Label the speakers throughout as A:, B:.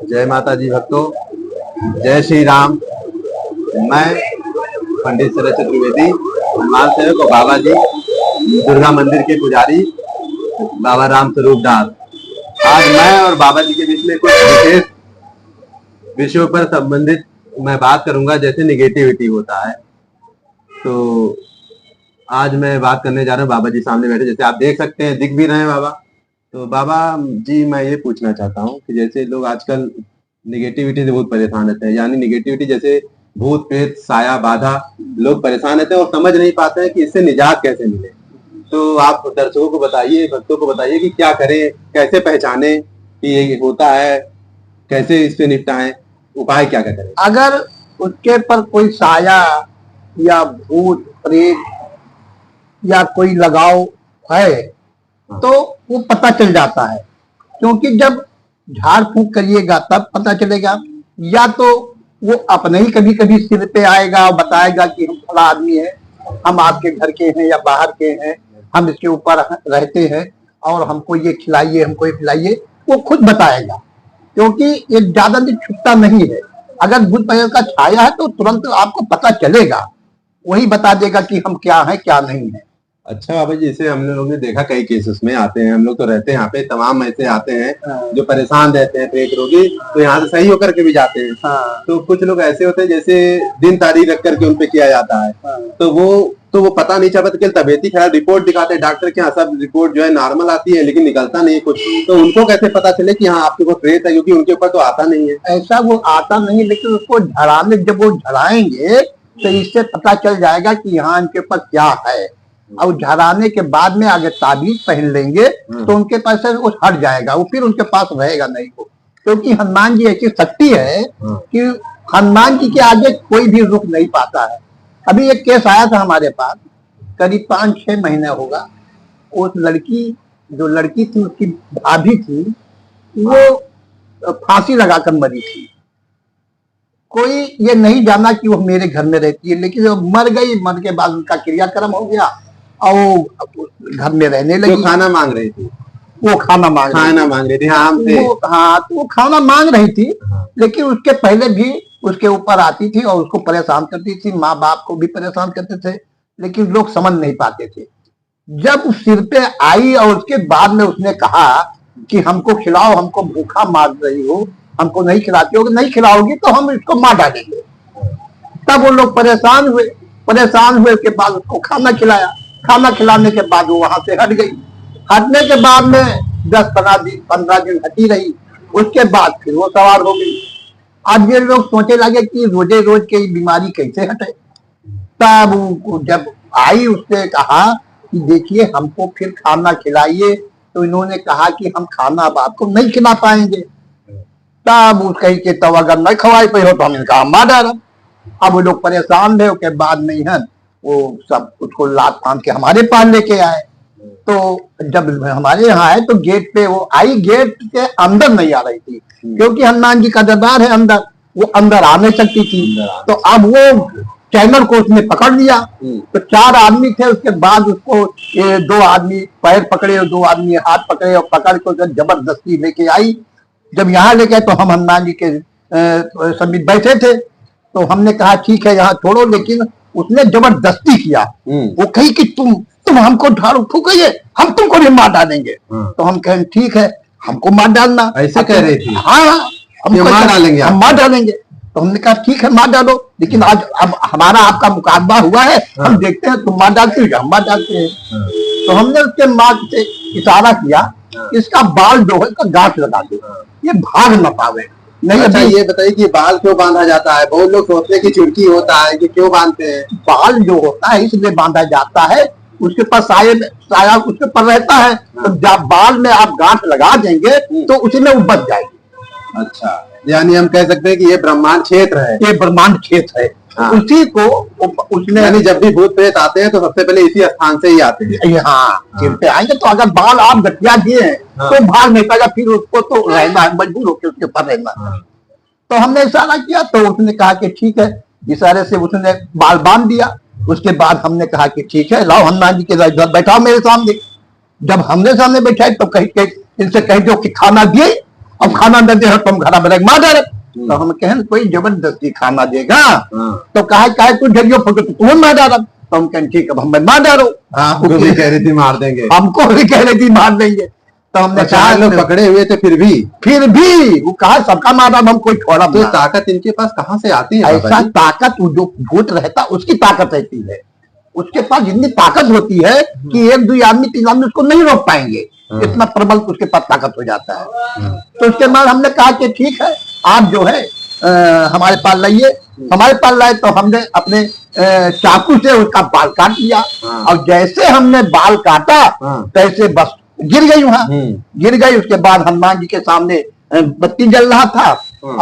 A: जय माता जी भक्तों, जय श्री राम। मैं पंडित शरद चतुर्वेदी, हनुमान सेवक और बाबा जी दुर्गा मंदिर के पुजारी बाबा राम स्वरूप दास। आज मैं और बाबा जी के बीच में कुछ विशेष विषयों पर संबंधित मैं बात करूंगा, जैसे निगेटिविटी होता है। तो आज मैं बात करने जा रहा हूँ। बाबा जी सामने बैठे, जैसे आप देख सकते हैं, दिख भी रहे हैं बाबा। तो बाबा जी, मैं ये पूछना चाहता हूँ कि जैसे लोग आजकल निगेटिविटी से बहुत परेशान रहते हैं, यानी निगेटिविटी जैसे भूत प्रेत साया बाधा, लोग परेशान रहते हैं और समझ नहीं पाते हैं कि इससे निजात कैसे मिले। तो आप दर्शकों को बताइए, भक्तों को बताइए कि क्या करें, कैसे पहचाने कि ये होता है, कैसे इससे निपटाएं, उपाय क्या क्या करें।
B: अगर उसके पर कोई साया या भूत प्रेत या कोई लगाव है तो वो पता चल जाता है, क्योंकि जब झाड़ फूंक करिएगा तब पता चलेगा। या तो वो अपने ही कभी कभी सिर पे आएगा और बताएगा कि हम फला आदमी है, हम आपके घर के हैं या बाहर के हैं, हम इसके ऊपर रहते हैं और हमको ये खिलाइए, हमको ये खिलाइए। वो खुद बताएगा, क्योंकि ये ज्यादा दिन छुपता नहीं है। अगर भूत प्रेत का छाया है तो तुरंत आपको पता चलेगा, वही बता देगा कि हम क्या है क्या नहीं है।
A: अच्छा बाबा जी, जैसे हम लोग ने देखा कई केसेस में आते हैं, हम लोग तो रहते हैं यहाँ पे, तमाम ऐसे आते हैं जो परेशान रहते हैं, प्रेत रोगी, तो यहाँ से सही होकर के भी जाते हैं। तो कुछ लोग ऐसे होते हैं जैसे दिन तारीख रख करके उनपे किया जाता है, तो वो पता नहीं चलता, केवल तबीयती खराब रिपोर्ट दिखाते हैं डॉक्टर के यहाँ, सब रिपोर्ट जो है नॉर्मल आती है लेकिन निकलता नहीं है कुछ। तो उनको कैसे पता चले कि हाँ आपके ऊपर प्रेत है, क्योंकि उनके ऊपर तो आता नहीं है।
B: ऐसा वो आता नहीं, लेकिन उसको झड़ाने, जब वो झड़ाएंगे तो इससे पता चल जाएगा कि यहाँ इनके पास क्या है। और झड़ाने के बाद में अगर ताबीज पहन लेंगे तो उनके पास से वो हट जाएगा, वो फिर उनके पास रहेगा नहीं वो। क्योंकि हनुमान जी ऐसी शक्ति है कि हनुमान जी के आगे कोई भी रुक नहीं पाता है। अभी एक केस आया था हमारे पास, करीब 5-6 महीने होगा। उस लड़की, जो लड़की थी उसकी भाभी थी, वो फांसी लगाकर मरी थी। कोई ये नहीं जाना कि वो मेरे घर में रहती है, लेकिन वो मर गई। मर के बाद उनका क्रियाक्रम हो गया और घर में रहने लगी।
A: तो खाना मांग रही थी,
B: वो खाना मांग रही थी। हाँ, तो वो खाना मांग रही थी, लेकिन उसके पहले भी उसके ऊपर आती थी और उसको परेशान करती थी, माँ बाप को भी परेशान करते थे, लेकिन लोग समझ नहीं पाते थे। जब सिर पे आई और उसके बाद में उसने कहा कि हमको खिलाओ, हमको भूखा मार रही हो, हमको नहीं खिलाती हो, नहीं खिलाओगी तो हम इसको मार डालेंगे। तब वो लोग परेशान हुए के बाद उसको खाना खिलाया। खाना खिलाने के बाद वो वहां से हट गई। हटने के बाद में 10-15 दिन हटी रही, उसके बाद फिर वो सवार हो गई। अब ये लोग सोचे लगे कि रोजे रोज की बीमारी कैसे हटे। तब जब आई, उसने कहा कि देखिए हमको फिर खाना खिलाइए, तो इन्होंने कहा कि हम खाना अब आपको नहीं खिला पाएंगे। तब उस कही के तब अगर नहीं खवाई पे हो तो हम इनका मार डाला। अब वो लोग परेशान थे, उसके बाद में है वो सब उसको लात फांद के हमारे पास लेके आए। तो जब हमारे यहाँ आए तो गेट पे वो आई, गेट के अंदर नहीं आ रही थी, क्योंकि हनुमान जी का दरबार है अंदर, वो अंदर आ नहीं सकती थी। तो अब वो चैनल को उसने पकड़ लिया। तो 4 आदमी थे, उसके बाद उसको 2 आदमी पैर पकड़े और 2 आदमी हाथ पकड़े और पकड़ के जबरदस्ती लेके आई। जब यहाँ लेके आए तो हम हनुमान जी के समीप बैठे थे, तो हमने कहा ठीक है यहाँ छोड़ो, लेकिन उसने जबरदस्ती किया। वो कही कि तुम हमको झाड़ू फूकिए, हम तुमको भी मार डालेंगे। तो हम कहें ठीक है, हमको मार डालना,
A: ऐसे कह रही थी।
B: हाँ, हम मार डालेंगे। तो हमने कहा ठीक है मार डालो, लेकिन आज अब हमारा आपका मुकाबला हुआ है, हम देखते हैं तुम मार डालते हो, हम मार डालते हैं। तो हमने उसके मार्ग से इशारा किया, इसका बाल जो है इसका गांठ लगा दो, ये भाग न पावे। नहीं,
A: अच्छा ये बताइए कि बाल क्यों बांधा जाता है? बहुत लोग सोचते हैं कि चुड़की होता है, कि क्यों बांधते हैं?
B: बाल जो होता है इसलिए बांधा जाता है, उसके पास साया उसके पर रहता है। तो जब बाल में आप गांठ लगा देंगे तो उसी में वो बच जाएगी।
A: अच्छा, यानी हम कह सकते हैं कि ये ब्रह्मांड क्षेत्र है।
B: ये ब्रह्मांड क्षेत्र है। हाँ। उसी को उसने,
A: यानी जब भी भूत प्रेत आते हैं तो सबसे पहले इसी स्थान से ही आते हैं।
B: हाँ, सिर पे आएंगे। तो अगर बाल आप गठिया दिए हैं तो भाग नहीं पाएगा, फिर उसको तो रहना है, मजबूर होकर उसके ऊपर रहना। तो हमने इशारा किया तो उसने कहा कि ठीक है, इशारे से उसने बाल बांध दिया। उसके बाद हमने कहा कि ठीक है, लाओ हनुमान जी के इधर बैठाओ मेरे सामने। जब हमने सामने बैठाए तो कहीं इनसे कह दो कि खाना दिए, अब खाना न दे तुम घर में मार डाले। तो हम कहें कोई जबरदस्ती खाना देगा तो कहा तू जरियो फुट तुम मार डाला। तो हम कहें ठीक है हम मार डालो।
A: आपको भी कह रही थी मार देंगे,
B: हमको भी कह रही थी मार देंगे। तो हमने कहा
A: लोग पकड़े हुए थे फिर भी
B: वो कहा सबका मार डाल हम कोई छोड़ा।
A: तो ताकत इनके पास कहाँ से आती है?
B: ऐसा ताकत जो भूत रहता उसकी ताकत रहती है, उसके पास इतनी ताकत होती है कि 1-2 आदमी 3 आदमी उसको नहीं रोक पाएंगे, इतना प्रबल उसके पास ताकत हो जाता है। तो उसके बाद हमने कहा कि ठीक है आप जो है हमारे पास लाइए। हमारे पास लाए तो हमने अपने चाकू से उसका बाल काट लिया। और जैसे हमने बाल काटा तैसे बस गिर गई वहां, गिर गई। उसके बाद हनुमान जी के सामने बत्ती जल रहा था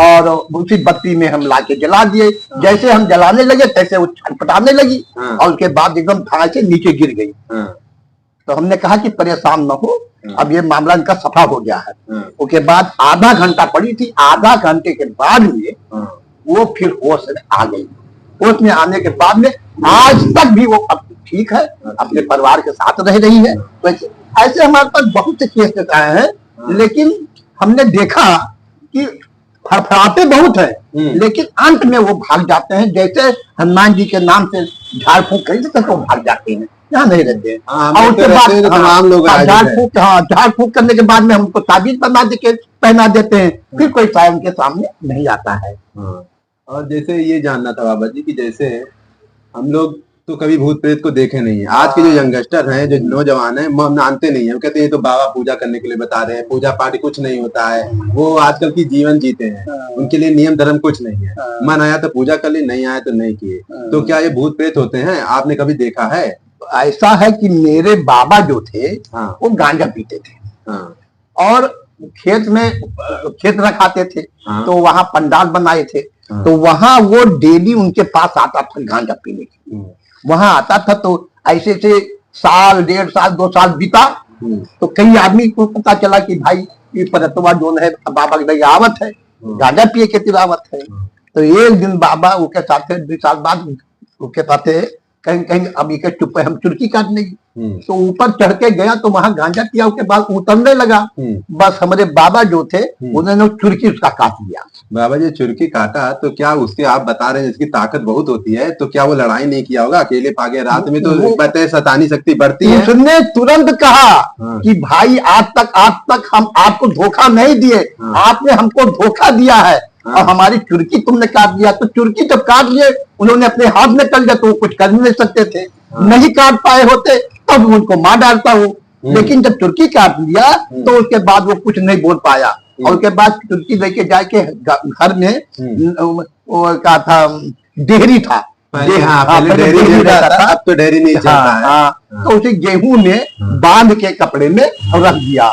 B: और उसी बत्ती में हम लाके जला दिए। जैसे हम जलाने लगे तैसे वो छटपटाने लगी और उसके बाद एकदम ठाड़ से नीचे गिर गई। तो हमने कहा कि परेशान न हो, अब ये मामला इनका सफा हो गया है। उसके बाद आधा घंटा पड़ी थी, आधा घंटे के बाद में वो फिर होश में आ गई। होश में आने के बाद में आज तक भी वो अब ठीक है, अपने परिवार के साथ रह रही है। तो ऐसे हमारे पास बहुत से केस आए हैं, लेकिन हमने देखा कि फड़फड़ाते बहुत है लेकिन अंत में वो भाग जाते हैं। जैसे हनुमान जी के नाम से झाड़ फूंक करेंगे तो वो भाग जाते हैं, यहाँ नहीं रहते हैं। और उसके बाद
A: तमाम लोग
B: झाड़ फूंक करने के बाद में हमको ताबीज पहना देते हैं, फिर कोई शायद उनके सामने नहीं आता है।
A: और जैसे ये जानना था बाबा जी कि जैसे हम लोग तो कभी भूत प्रेत को देखे नहीं है, आज के जो यंगस्टर हैं, जो नौजवान हैं, मानते नहीं है। वो कहते हैं तो बाबा पूजा करने के लिए बता रहे हैं, पूजा पाठ कुछ नहीं होता है, वो आजकल की जीवन जीते हैं, उनके लिए नियम धर्म कुछ नहीं है। मन आया तो पूजा कर ली, नहीं आया तो नहीं किए। तो क्या ये भूत प्रेत होते हैं? आपने कभी देखा है?
B: ऐसा है कि मेरे बाबा जो थे वो गांजा पीते थे और खेत रखाते थे। तो वहां पंडाल बनाए थे, तो वहां वो डेली उनके पास आता था गांजा पीने के। वहां आता था तो ऐसे से साल 1.5 साल 2 साल बीता तो कई आदमी को पता चला कि भाई ये परतवा जोन है बाबा की आवत है, गांजा पिए के तिलावत है। तो एक दिन बाबा उसके साथ 2 साल बाद उसके साथ कहीं कहीं अभी के चुप हम चुरकी काटने की। तो ऊपर चढ़ के गया तो वहां गांजा पिया, उसके बाद उतरने लगा। बस हमारे बाबा जो थे उन्होंने चुरकी उसका काट लिया।
A: बाबा जी चुरकी काटा तो क्या उसके आप बता रहे हैं जिसकी ताकत बहुत होती है, तो क्या वो लड़ाई नहीं किया होगा? अकेले भागे रात में तो बताए शैतानी शक्ति बढ़ती है।
B: उसने तुरंत कहा कि भाई आज तक हम आपको धोखा नहीं दिए, आपने हमको धोखा दिया है और हमारी चुरकी तुमने काट दिया। तो चुरकी जब काट लिए उन्होंने अपने हाथ में कर लिया तो वो कुछ कर नहीं सकते थे, नहीं काट पाए होते तब उनको मार डालता हूँ। लेकिन जब चुरकी काट लिया तो उसके बाद वो कुछ नहीं बोल पाया। और उसके बाद चुरकी लेके जाके घर में वो क्या था डेहरी था,
A: डेहरी रहता था, अब तो डेहरी नहीं चलता है।
B: तो उसे गेहूं में बांध के कपड़े में रख दिया।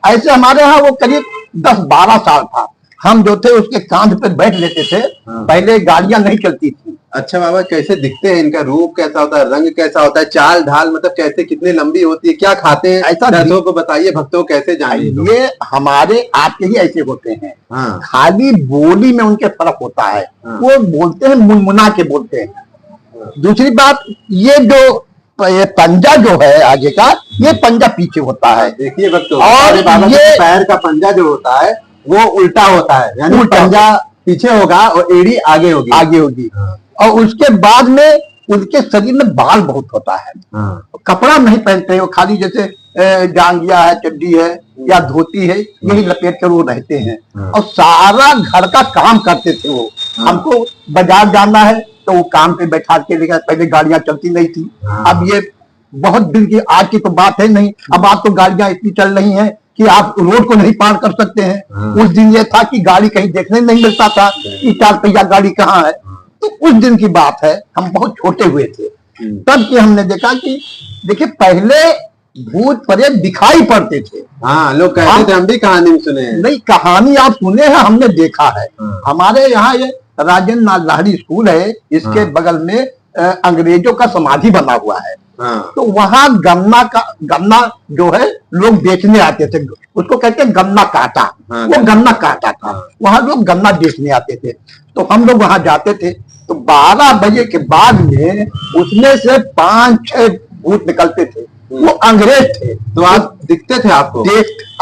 B: ऐसे हमारे यहाँ वो करीब 10-12 साल था। हम जो थे उसके कांध पर बैठ लेते थे। पहले गाड़ियां नहीं चलती थी।
A: अच्छा बाबा कैसे दिखते हैं? इनका रूप कैसा होता है, रंग कैसा होता है, चाल ढाल मतलब कैसे, कितनी लंबी होती है, क्या खाते हैं? ऐसा दर्शकों को बताइए, भक्तों कैसे जानिए।
B: ये हमारे आपके ही ऐसे होते हैं। खाली बोली में उनके फर्क होता है। वो बोलते हैं मुनमुना के बोलते हैं। दूसरी बात ये जो पंजा जो है आगे का, ये पंजा पीछे होता है।
A: देखिए भक्तों, और ये पैर का पंजा जो होता है वो उल्टा होता है, यानी पंजा पीछे होगा और एड़ी आगे होगी। और उसके बाद में उनके शरीर में बाल बहुत होता है। कपड़ा नहीं पहनते हैं, वो खाली जैसे जांघिया है, चड्डी है या धोती है, यही लपेट कर वो रहते हैं। और सारा घर का काम करते थे वो। हमको बाजार जाना है तो वो काम पे बैठा के लेकर, पहले गाड़ियां चलती नहीं थी। अब ये बहुत दिन की, आज की तो बात है नहीं, अब आप तो गाड़ियां इतनी चल रही हैं कि आप रोड को नहीं पार कर सकते हैं। उस दिन ये था कि गाड़ी कहीं देखने नहीं मिलता था कि 4 पहिया गाड़ी कहाँ है। तो उस दिन की बात है, हम बहुत छोटे हुए थे तब कि हमने देखा कि देखिए पहले भूत प्रेत दिखाई पड़ते थे। लोग कहते थे, हम भी कहानी सुने हैं।
B: नहीं, कहानी आप सुने हैं, हमने देखा है। हमारे यहाँ ये राजेंद्र नाथ लाहिड़ी स्कूल है, इसके बगल में अंग्रेजों का समाधि बना हुआ है। तो वहां गन्ना जो है लोग बेचने आते थे, उसको कहते हैं गन्ना काटा। वो गन्ना काटा था, वहां लोग गन्ना बेचने आते थे। तो हम लोग वहां जाते थे तो 12 बजे के बाद में उसमें से 5-6 भूत निकलते थे। वो अंग्रेज थे।
A: तो आप दिखते थे? आपको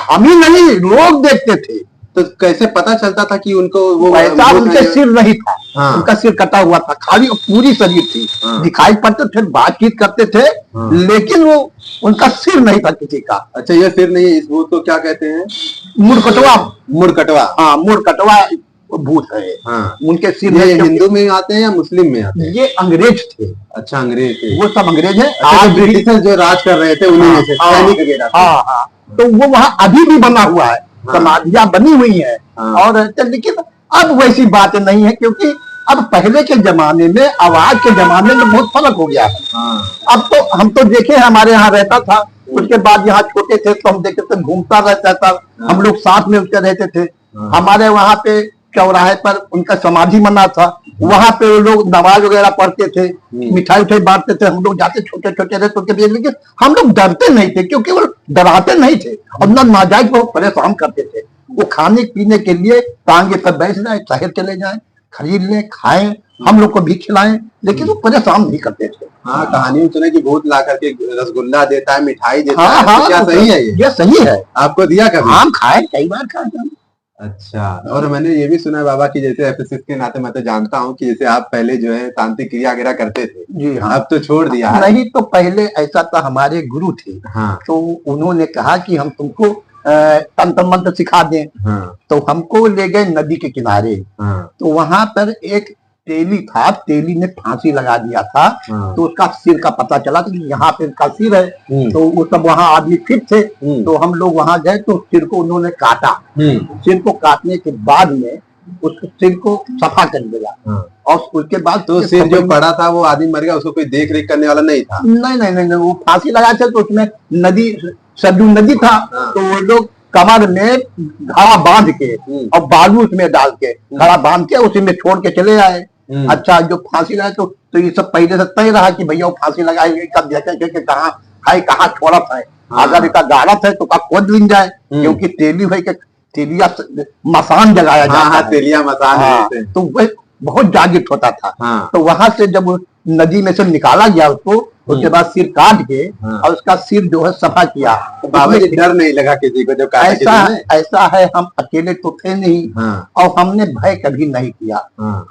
B: हम ही नहीं, लोग देखते थे।
A: तो कैसे पता चलता था कि उनको वो
B: ऐसा उनके सिर नहीं था।
A: हाँ।
B: उनका सिर कटा हुआ था, खाली पूरी शरीर थी।
A: हाँ।
B: दिखाई पड़ते थे, बातचीत करते थे।
A: हाँ।
B: लेकिन वो उनका सिर नहीं था किसी का।
A: अच्छा, ये सिर नहीं है, इस भूत को क्या कहते हैं?
B: मुड़कटवा।
A: मुड़कटवा।
B: हाँ, मुड़कटवा भूत है।
A: हाँ।
B: उनके सिर
A: ये
B: में
A: हिंदू में आते हैं या मुस्लिम में आते हैं?
B: ये अंग्रेज थे।
A: अच्छा, अंग्रेज थे।
B: वो सब अंग्रेज है।
A: अच्छा,
B: आज
A: जो ब्रिटिशर्स जो राज कर रहे थे उन्हीं में से सैनिक वगैरह थे।
B: हाँ हाँ, तो वो वहाँ अभी भी बना हुआ है।
A: हाँ।
B: समाधियां बनी हुई है।
A: हाँ।
B: और लेकिन अब वैसी बात नहीं है, क्योंकि अब पहले के जमाने में आवाज के जमाने में बहुत फर्क हो गया है।
A: हाँ।
B: अब तो हम तो देखे, हमारे यहाँ रहता था, उसके बाद यहाँ छोटे थे तो हम देखते थे घूमता रहता था। हम लोग साथ में उसके रहते थे। हमारे वहाँ पे चौराहे पर उनका समाधि बना था, वहां पे वो लोग नमाज वगैरह पढ़ते थे, मिठाई उठाई बांटते थे। हम लोग जाते छोटे छोटे थे तो उनके, लेकिन हम लोग डरते नहीं थे, क्योंकि वो डराते नहीं थे और न नाजायज को परेशान करते थे। वो खाने पीने के लिए टांगे पर बैठ जाए, शहर चले जाए, खरीद लें, खाएं, हम लोग को भी खिलाएं, लेकिन वो परेशान नहीं करते थे।
A: हाँ, कहानी में सुने कि भूत ला करके रसगुल्ला देता है, मिठाई देता
B: हाँ
A: है।
B: हाँ,
A: तो क्या सही है
B: ये सही है।
A: आपको दिया कभी?
B: हम खाए, कई बार खाए।
A: अच्छा, और मैंने ये भी सुना है बाबा की, जैसे एफएसएस के नाते मैं तो जानता हूँ कि जैसे आप पहले जो है तांत्रिक क्रिया वगैरह करते थे।
B: जी हाँ।
A: अब तो छोड़ दिया है।
B: नहीं, तो पहले ऐसा था, हमारे गुरु थे।
A: हाँ।
B: तो उन्होंने कहा कि हम तुमको तंत्र मंत्र सिखा दें।
A: हाँ।
B: तो हमको ले गए नदी के किनारे।
A: हाँ।
B: तो वहां पर एक तेली था, तेली ने फांसी लगा दिया था।
A: हाँ।
B: तो उसका सिर का पता चला कि यहाँ पे उसका सिर है।
A: हम्म।
B: तो वो सब वहाँ आदमी फिट थे। तो हम लोग वहां गए तो सिर को उन्होंने काटा। सिर को काटने के बाद में उस सिर को सफा कर दिया।
A: हाँ।
B: और उसके बाद
A: तो सिर जो पड़ा था वो आदमी मर गया, उसको कोई देख रेख करने वाला नहीं था?
B: नहीं नहीं नहीं, वो फांसी लगा था तो उसमें नदी, सरजू नदी था।
A: हाँ।
B: तो वो लोग कमर में घड़ा बांध के और बालू उसमें डाल के घड़ा बांध के उसी में छोड़ के चले आए। अच्छा, जो फांसी लगाए तो ये सब पहले से तय रहा कि भैया वो फांसी लगाएंगे, कब देखेंगे कि कहाँ है, कहाँ छोड़ा है। अगर इसका गाड़ा है तो का खोद लिन जाए, क्योंकि तेली है कि तेलिया मसान जगाया जाता है।
A: तेलिया मसान है।
B: तो वह बहुत जागृत होता था।
A: हाँ।
B: तो वहां से जब नदी में से निकाला गया उसको, उसके बाद सिर काट के और उसका सिर जो है सफा किया।
A: तो बाबा जी डर नहीं लगा किसी को जब काटा?
B: ऐसा है, हम अकेले तो थे नहीं। और हमने भय कभी नहीं किया।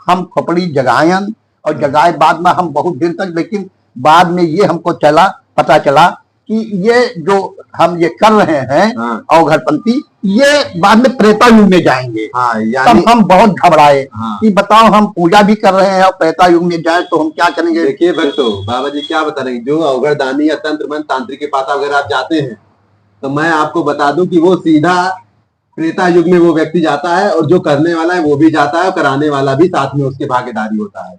B: हम खोपड़ी जगायन और जगाए बाद में हम बहुत दिन तक, लेकिन बाद में ये हमको पता चला कि ये जो हम ये कर रहे हैं अवघड़पंथी, ये बाद में त्रेतायुग में जाएंगे। तब हम बहुत घबराए कि बताओ, हम पूजा भी कर रहे हैं और त्रेतायुग में जाए तो हम क्या करेंगे।
A: देखिए भक्तों, बाबा जी क्या बता रहे हैं, जो अवघड़दानी या तंत्र मंत्र तांत्रिक के पास अगर आप जाते हैं तो मैं आपको बता दूं कि वो सीधा त्रेता युग में वो व्यक्ति जाता है, और जो करने वाला है वो भी जाता है, और कराने वाला भी साथ में उसके भागीदारी होता है।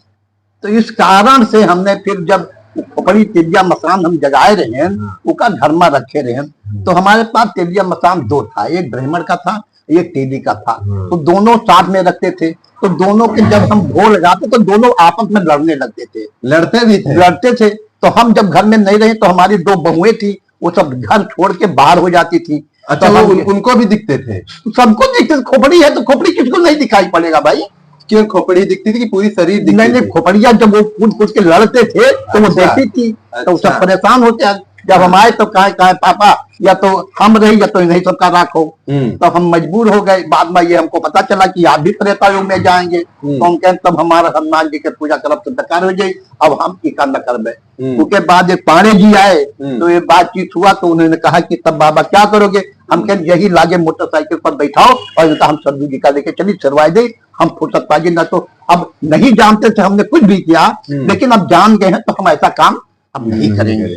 B: तो इस कारण से हमने फिर जब खोपड़ी तेलिया मसान हम जगाए रहे हैं, उसका धर्मा रखे रहे हैं, तो हमारे पास तेलिया मसान दो था, एक ब्राह्मण का था, एक तेली का था। तो दोनों साथ में रखते थे। तो दोनों के जब हम ढोल लगाते तो दोनों आपस में लड़ने लगते थे। लड़ते थे। तो हम जब घर में नहीं रहे तो हमारी दो बहुएं थी, वो सब घर छोड़ के बाहर हो जाती थी।
A: अच्छा, वो उनको भी दिखते थे?
B: सबको दिखते। खोपड़ी है तो खोपड़ी किसको नहीं दिखाई पड़ेगा भाई?
A: क्यों खोपड़ी दिखती थी कि पूरी शरीर दिखती थी?
B: नहीं, खोपड़िया जब वो कूद के लड़ते थे तो वो देखती थी। तो सब परेशान होते। जब हम आए तो कहे पापा, या तो हम रही या तो नहीं सबका राखो। तब हम मजबूर हो गए। बाद में ये हमको पता चला कि आप भी त्रेतायुग में जाएंगे। तो हम कहें तब हमारा हनुमान जी के पूजा करब तो बेकार हो जाये, अब हम टीका न करबे। उसके बाद एक पाणे जी आए तो ये बातचीत हुआ, तो उन्होंने कहा कि तब बाबा क्या करोगे? हम कहें यही लागे मोटरसाइकिल पर बैठाओ और इनका हम सरजू जी का लेके चली चलवाए दे, हम फुर्सत पाएंगे। न तो अब नहीं जानते थे, हमने कुछ भी किया, लेकिन अब जान गए हैं तो हम ऐसा काम अब नहीं करेंगे।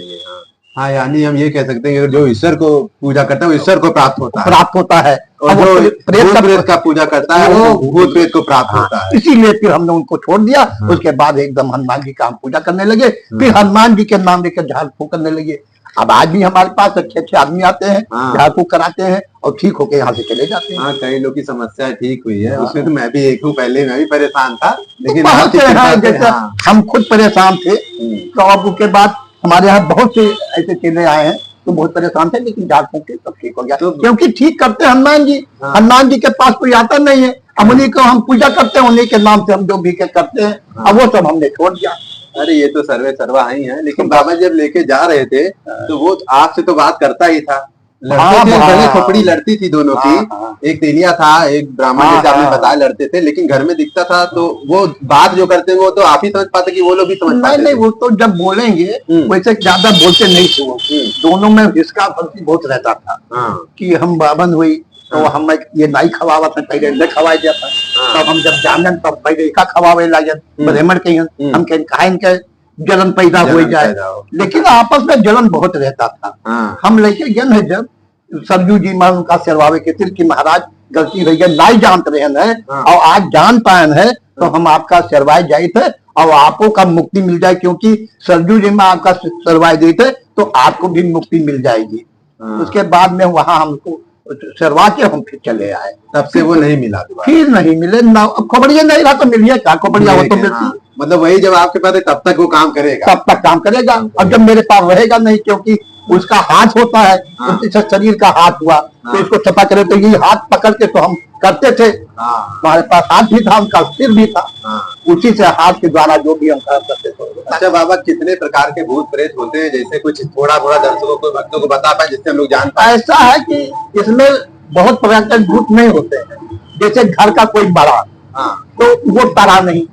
A: हाँ, यानी हम ये कह सकते हैं कि जो ईश्वर को पूजा करता है वो ईश्वर को प्राप्त होता है, और जो प्रेत का पूजा करता है वो भूत प्रेत को प्राप्त होता है।
B: इसीलिए फिर हमने उनको छोड़ दिया। उसके बाद एकदम हनुमान जी का हम पूजा करने लगे। फिर हनुमान जी के नाम लेकर झाड़ फूक करने लगे। अब आज भी हमारे पास अच्छे आदमी आते हैं, झाड़ फूक कराते हैं और ठीक होके यहाँ से चले जाते हैं।
A: हाँ, कई लोग की समस्या ठीक हुई है। उसमें तो मैं भी एक हूँ, पहले मैं भी परेशान था, लेकिन
B: जैसे हम खुद परेशान थे। तो अब उसके बाद हमारे यहाँ बहुत से ऐसे चेले आए हैं तो बहुत परेशान थे, लेकिन झाड़ फूक के सब ठीक हो गया। तो क्योंकि ठीक करते हनुमान जी। हनुमान जी के पास कोई आता नहीं है, अब उन्हीं को हम पूजा करते हैं, उन्हीं के नाम से हम जो भी करते हैं। अब वो सब हमने छोड़ दिया।
A: अरे ये तो सर्वे सर्वा ही है। लेकिन बाबा जब लेके जा रहे थे तो वो आपसे तो बात करता ही था, लड़ते थे,
B: हाँ,
A: भले
B: हाँ।
A: खोपड़ी लड़ती थी दोनों
B: हाँ,
A: की।
B: हाँ।
A: एक तेलिया था, एक ब्राह्मण,
B: हाँ,
A: जैसे आपने
B: हाँ।
A: बताया, लड़ते थे, लेकिन घर में दिखता था तो वो बात जो करते हैं वो तो आप ही समझ पाते कि वो लोग भी समझ
B: नहीं
A: पाते
B: नहीं,
A: थे।
B: वो तो जब बोलेंगे वैसे ज्यादा बोलते नहीं थे वो। दोनों में हिसका फर्जी बहुत रहता था
A: हाँ
B: कि हम बाबन हुई तो
A: हाँ।
B: हम ये नहीं खवावा था, पहले नहीं खवाई जाता।
A: हाँ।
B: तब हम जब जानन तब पहले का खवावे लागन ब्राह्मण के हम कहा इनके जलन पैदा हो
A: जलन
B: जाए।
A: पैदा हो।
B: लेकिन आपस में जलन बहुत रहता था।
A: हाँ।
B: हम लेके गए हैं जब सरजू जी मान उनका सिरवावे के तिर की महाराज गलती रही है, नहीं जानते रहे हैं
A: हाँ।
B: और आज जान पाए हैं तो हम आपका सिरवाए जाए थे और आपको का मुक्ति मिल जाए, क्योंकि सरजू जी में आपका सिरवाए दिए थे तो आपको भी मुक्ति मिल जाएगी।
A: हाँ।
B: उसके बाद में वहां हमको सिरवा के हम फिर चले आए।
A: तब से वो नहीं मिला दोबारा।
B: फिर नहीं मिले ना, अब खोपड़िया नहीं रहा तो मिलिए क्या, खोपड़िया हो तो मिलती।
A: हाँ, मतलब वही जब आपके पास है तब तक वो काम करेगा।
B: तब तक काम करेगा, अब जब मेरे पास रहेगा नहीं, क्योंकि उसका हाथ होता है।
A: हाँ।
B: उसके शरीर का हाथ हुआ
A: हाँ।
B: तो इसको छपा करे तो ये हाथ पकड़ के तो हम करते थे।
A: हाँ
B: हमारे पास हाथ भी था, उनका सिर भी था,
A: हाँ।
B: उसी से हाथ के द्वारा जो भी हम काम करते थे।
A: अच्छा बाबा, कितने प्रकार के भूत प्रेत होते हैं, जैसे कुछ थोड़ा थोड़ा दर्शकों को, भक्तों को बता पाए जिससे हम लोग जान पाए।
B: ऐसा है कि इसमें बहुत प्रकार के भूत नहीं होते हैं। जैसे घर का कोई बड़ा
A: हाँ
B: तो वो तरा नहीं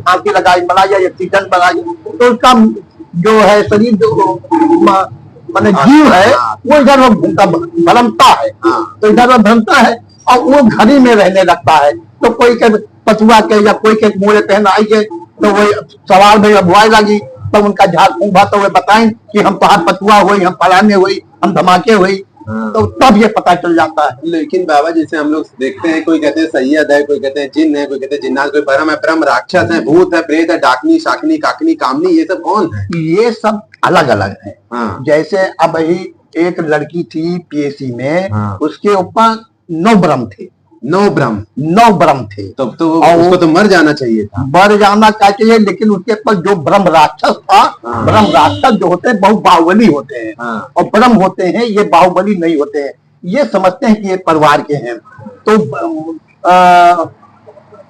B: फांसी लगाई बनाई या एक्सीडेंट बनाई तो उसका जो है शरीर जो माने जीव है वो इधर वो घूमता भरमता है।
A: हाँ।
B: तो इधर वो भरमता है और वो घर ही में रहने लगता है। तो कोई के पछुआ के या कोई के मोड़े पहन आइए तो वो सवाल में अभुआई लगी तब उनका झाड़ फूंका तो वे बताएं कि हम पहाड़ पछुआ हुई, हम फलाने हुई, हम धमाके हुई।
A: हाँ।
B: तो तब ये पता चल जाता है।
A: लेकिन बाबा, जैसे हम लोग देखते हैं, कोई कहते हैं सैयद है, कोई कहते हैं जिन्न है, कोई कहते हैं जिन्नात, कोई परम है, परम राक्षस है, भूत है, प्रेत है, डाकनी, शाकनी, काकनी, कामनी, ये सब कौन है?
B: ये सब अलग अलग है।
A: हाँ।
B: जैसे अब ही एक लड़की थी पीएससी में।
A: हाँ।
B: उसके ऊपर 9 ब्रह्म थे।
A: 9 ब्रह्म।
B: 9 ब्रह्म थे।
A: तब तो
B: और
A: उसको तो मर जाना चाहिए था।
B: मर जाना क्या चाहिए, लेकिन उसके ऊपर जो ब्रह्म राक्षस था।
A: हाँ।
B: ब्रह्म राक्षस जो होते हैं बहुत बाहुबली होते हैं।
A: हाँ।
B: और ब्रह्म होते हैं ये बाहुबली नहीं होते हैं। ये समझते हैं कि ये परिवार के हैं तो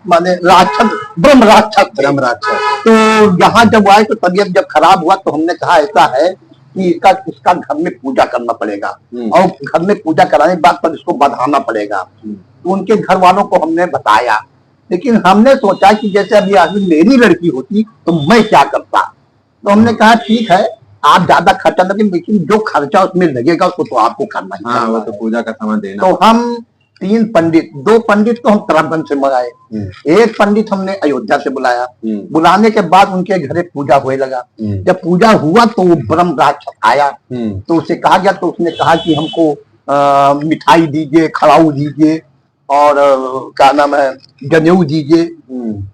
B: माने राक्षस ब्रह्म राक्षस थे।
A: ब्रह्म राक्षस।
B: तो यहाँ जब आए तो तबीयत जब खराब हुआ तो हमने कहा ऐसा है कि इसका घर में पूजा करना पड़ेगा और घर में पूजा कराने के बाद पर इसको बधाना पड़ेगा। तो उनके घर वालों को हमने बताया, लेकिन हमने सोचा कि जैसे अभी आदमी मेरी लड़की होती तो मैं क्या करता। तो हमने कहा ठीक है आप ज्यादा खर्चा लगे, लेकिन जो खर्चा उसमें लगेगा उसको तो आपको करना ही
A: हाँ, वो
B: करना
A: तो
B: है।
A: पूजा का सामान देना।
B: तो हम 3 पंडित, 2 पंडित तो हम तराबगंज से मंगाए, एक पंडित हमने अयोध्या से बुलाया। बुलाने के बाद उनके घरे पूजा होने लगा। जब पूजा हुआ तो वो ब्रह्म राक्षस आया तो उसे कहा गया, तो उसने कहा कि हमको मिठाई दीजिए, खड़ाऊ दीजिए और क्या नाम है जनेऊ दीजिए।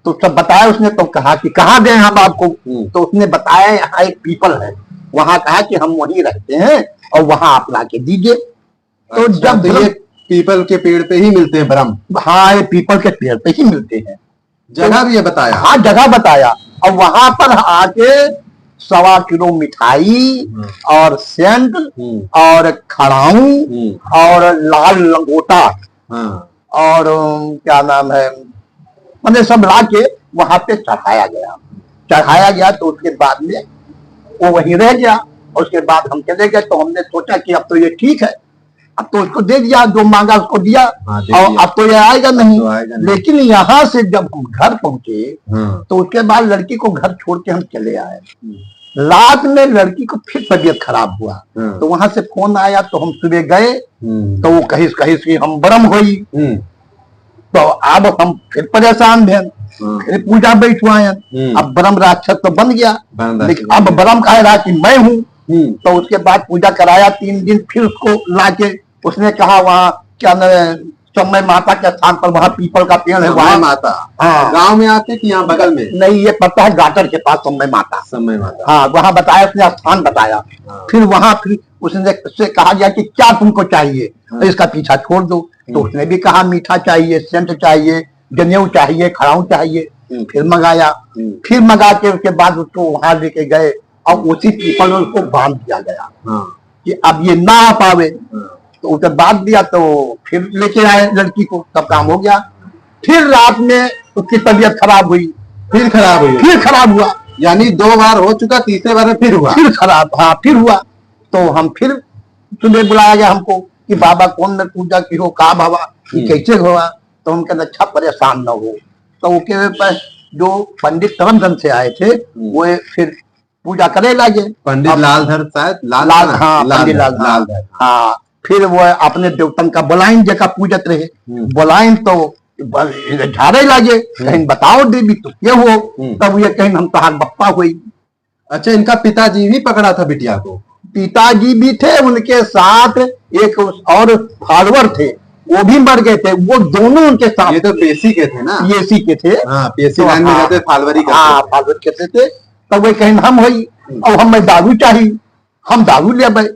B: तो सब बताया उसने। तो कहा कि कहाँ दें हम आपको। तो उसने बताया यहाँ एक पीपल है, वहां कहा कि हम वहीं रहते हैं और वहां आप लाके दीजिए। तो
A: अच्छा,
B: जब
A: तो ये पीपल के पेड़ पे ही मिलते हैं ब्रह्म?
B: हाँ, ये पीपल के पेड़ पे ही मिलते हैं।
A: जगह भी ये बताया?
B: हाँ, जगह बताया। और वहां पर आके 1.25 किलो मिठाई और सेंट और खड़ाऊ और लाल लंगोटा
A: हाँ।
B: और क्या नाम है मैंने सब ला के वहां पे चढ़ाया गया। तो उसके बाद में वो वहीं रह गया और उसके बाद हम चले गए। तो हमने सोचा कि अब तो ये ठीक है, अब तो उसको दे दिया, जो मांगा उसको दिया।
A: हाँ,
B: और अब तो ये आएगा नहीं।
A: तो आएगा नहीं।
B: लेकिन यहाँ से जब हम घर पहुंचे
A: हाँ।
B: तो उसके बाद लड़की को घर छोड़ के हम चले आए। रात में लड़की को फिर तबीयत खराब हुआ।
A: हाँ।
B: तो वहां से फोन आया तो हम सुबह गए तो वो कहीं कि हम ब्रह्म हुई। तो अब हम फिर परेशान थे, फिर पूजा बैठवाए। अब ब्रह्म राक्षस तो बन गया, लेकिन अब ब्रह्म कह रहा कि मैं हूँ। तो उसके बाद पूजा कराया 3 दिन, फिर उसको लाके उसने कहा वहाँ क्या समय माता के स्थान पर वहाँ पीपल का पेड़ है वहाँ
A: माता।
B: हाँ।
A: गांव में आते कि यहाँ बगल में?
B: नहीं, ये पता है गाटर के पास समय माता। हाँ, वहाँ बताया उसने, स्थान बताया। फिर वहाँ फिर उससे कहा गया कि क्या तुमको चाहिए। तो इसका पीछा छोड़ दो। तो उसने भी कहा मीठा चाहिए, सेंट चाहिए, जनेऊ चाहिए, खड़ाऊ चाहिए। फिर मंगा के उसके बाद उसको वहां लेके गए और उसी पीपल में उसको बांध दिया गया कि अब ये ना आ पावे। तो उसे बांध दिया तो फिर लेके आए लड़की को, तब काम हो गया। फिर रात में उसकी तबीयत खराब हुई, फिर खराब हुआ।
A: यानी 2 बार हो चुका, तीसरे बार में फिर हुआ।
B: फिर खराब, हाँ फिर हुआ। तो हम फिर सुबह बुलाया गया हमको कि बाबा कौन ने पूजा की हो, कहा बाबा ये कैसे हुआ, तो हम कहते अच्छा परेशान न हो। तो उसके पास जो पंडित करमचंद से आए थे वो फिर पूजा करे लगे।
A: पंडित लालधर शायद
B: लाल हाँ पंडित लालधर हाँ। फिर वो अपने देवतन का बुलाइन जगह पूजत रहे, बुलाइन तो झाड़े लगे, कहीं बताओ देवी तो क्या हो, तब ये कहीं हम तहार बप्पा हुई।
A: अच्छा, इनका पिताजी भी पकड़ा था बिटिया को?
B: पिताजी भी थे, उनके साथ एक और फॉलोअर थे, वो भी मर गए थे, वो दोनों उनके साथ।
A: ये तो पेशी के थे ना?
B: पेशी के थे।
A: हाँ, पेशी लाइन में जाते फालवरी करते।
B: हाँ, फालवरी करते थे। तब वो कहीं हम हुई, अब हमें दारू चाहिए, हम दारू ले भाई।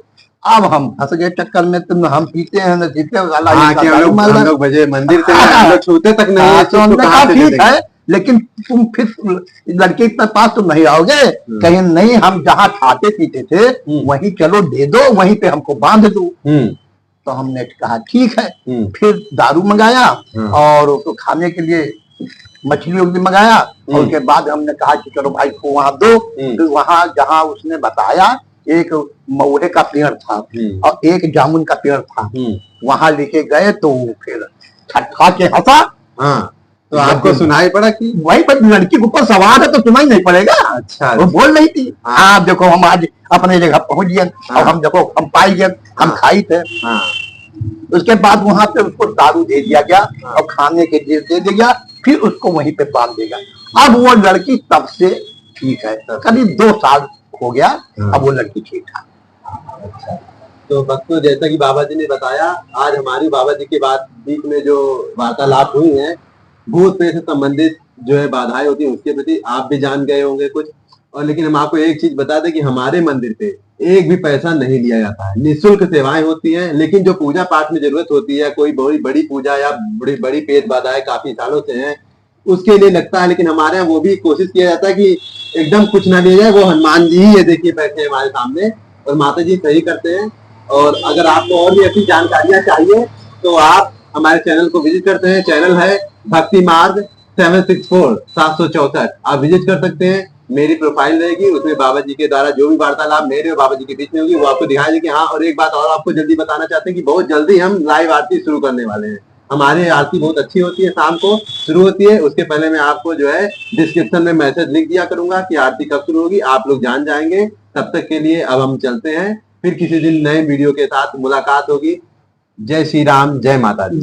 B: अब हम फंस गए चक्कर में, तुम हम पीते हैं न पीते वाला।
A: हम लोग बजे मंदिर से हम लोग छूते तक नहीं।
B: तो हमने कहा ठीक है, लेकिन तुम फिर लड़के के पास तुम नहीं आओगे? कहीं नहीं, हम जहाँ खाते पीते थे वहीं चलो दे दो, वहीं पे हमको बांध दो। तो हमने कहा ठीक है। फिर दारू मंगाया और उसको खाने के लिए मछली उछली मंगाया, और उसके बाद हमने कहा कि चलो भाई को वहां दो। फिर वहां जहाँ उसने बताया एक महुए का पेड़ था और एक जामुन का पेड़ था, वहां लेके गए तो फिर छटका के हंसा।
A: तो आपको सुनाई पड़ा कि
B: वही पर लड़की के ऊपर सवार है तो सुनाई नहीं पड़ेगा?
A: अच्छा,
B: वो बोल रही थी हाँ देखो हम आज अपने जगह पहुंच गए, और हम देखो हम पाई गए, हम खाई थे। उसके बाद वहां पे उसको दारू दे दिया गया और खाने के लिए दे दिया, फिर उसको वहीं पे बांध देगा। अब वो लड़की तब से ठीक है, करीब 2 साल हो गया, अब वो लड़की ठीक ठाक।
A: अच्छा, तो भक्तों जैसा कि बाबा जी ने बताया, आज हमारी बाबा जी के बाद बीच में जो वार्तालाप हुई है, भूत प्रेत से संबंधित जो है बाधाएं होती है उसके प्रति आप भी जान गए होंगे कुछ। और लेकिन हम आपको एक चीज बता दें कि हमारे मंदिर पे एक भी पैसा नहीं लिया जाता है, निःशुल्क सेवाएं होती हैं। लेकिन जो पूजा पाठ में जरूरत होती है, कोई बड़ी बड़ी पूजा या बड़ी बड़ी पेट बाधाएं काफी सालों से हैं, उसके लिए लगता है। लेकिन हमारे यहाँ वो भी कोशिश किया जाता है कि एकदम कुछ ना लिया जाए। वो हनुमान जी ही ये देखिए बैठे हैं हमारे सामने, और माता जी सही करते हैं। और अगर आपको और भी ऐसी जानकारियां चाहिए तो आप हमारे चैनल को विजिट करते हैं। चैनल है भक्ति मार्ग 764 आप विजिट कर सकते हैं। मेरी प्रोफाइल रहेगी, उसमें बाबा जी के द्वारा जो भी वार्तालाप मेरे और बाबा जी के बीच में होगी वो आपको दिखाई देगी। हाँ, और एक बात और आपको जल्दी बताना चाहते हैं कि बहुत जल्दी हम लाइव आरती शुरू करने वाले हैं। हमारी आरती बहुत अच्छी होती है, शाम को शुरू होती है। उसके पहले मैं आपको जो है डिस्क्रिप्शन में मैसेज लिख दिया करूंगा कि आरती कब शुरू होगी, आप लोग जान जाएंगे। तब तक के लिए अब हम चलते हैं, फिर किसी दिन नए वीडियो के साथ मुलाकात होगी। जय श्री राम, जय माता दी।